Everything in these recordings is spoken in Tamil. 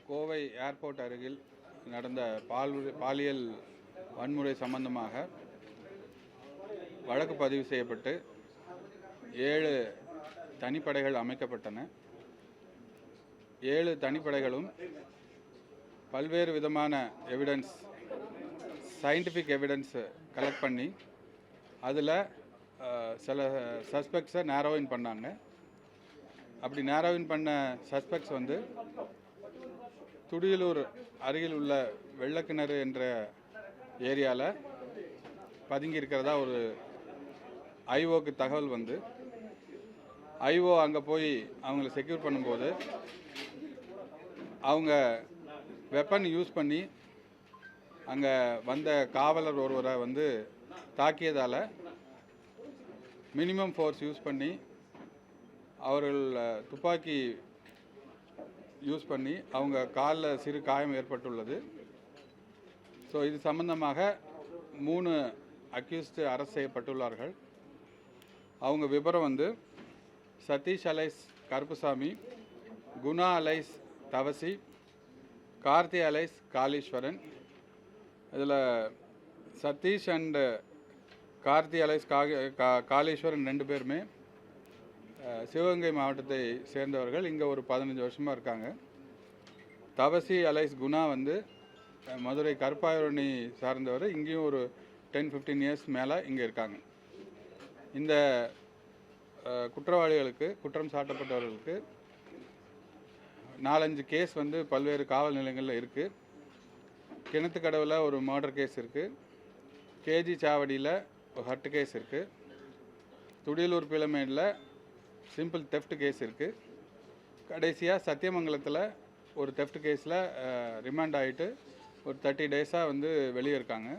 கோவை ஏர்போர்ட் அருகில் நடந்த பாலியல் வன்முறை சம்பந்தமாக வழக்கு பதிவு செய்யப்பட்டு 7 தனிப்படைகள் அமைக்கப்பட்டன. 7 தனிப்படைகளும் பல்வேறு விதமான எவிடன்ஸ், சயின்டிஃபிக் எவிடன்ஸ் கலெக்ட் பண்ணி அதில் சில சஸ்பெக்ட்ஸை நேரோவின் பண்ணாங்க. அப்படி நேரோவின் பண்ண சஸ்பெக்ட்ஸ் வந்து துடியலூர் அருகில் உள்ள வெள்ளக்கிணறு என்ற ஏரியாவில் பதுங்கி இருக்கிறதா ஒரு ஐஓக்கு தகவல் வந்து ஐஓ அங்கே போய் அவங்கள செக்யூர் பண்ணும்போது அவங்க வெப்பன் யூஸ் பண்ணி அங்கே வந்த காவலர் ஒருவரை வந்து தாக்கியதால் மினிமம் ஃபோர்ஸ் யூஸ் பண்ணி அவர்கள் துப்பாக்கி யூஸ் பண்ணி அவங்க காலில் சிறு காயம் ஏற்பட்டுள்ளது. ஸோ இது சம்பந்தமாக 3 அக்யூஸ்டு அரெஸ்ட் செய்யப்பட்டுள்ளார்கள். அவங்க விபரம் வந்து Sathish alias Karuppusamy, Guna alias Thavasi, Karthi alias Kaleeswaran. இதில் சதீஷ் அண்டு கார்த்தி அலைஸ் காளீஸ்வரன் 2 பேருமே சிவகங்கை மாவட்டத்தை சேர்ந்தவர்கள். இங்கே ஒரு 15 வருஷமாக இருக்காங்க. தவசி அலைஸ் குணா வந்து மதுரை கருப்பாயூரணி சார்ந்தவர். இங்கேயும் ஒரு 10-15 இயர்ஸ் மேலே இங்கே இருக்காங்க. இந்த குற்றவாளிகளுக்கு, குற்றம் சாட்டப்பட்டவர்களுக்கு 4-5 கேஸ் வந்து பல்வேறு காவல் நிலையங்களில் இருக்குது. கிணத்துக்கடவில் ஒரு மர்டர் கேஸ் இருக்குது. கேஜி சாவடியில் ஒரு ஹர்ட் கேஸ் இருக்குது. துடியலூர் பிளமேடில் சிம்பிள் தெஃப்ட் கேஸ் இருக்குது. கடைசியாக சத்தியமங்கலத்தில் ஒரு தெஃப்ட் கேஸில் ரிமாண்ட் ஆகிட்டு ஒரு 30 டேஸாக வந்து வெளியே இருக்காங்க.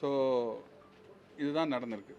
ஸோ இதுதான் நடந்திருக்கு.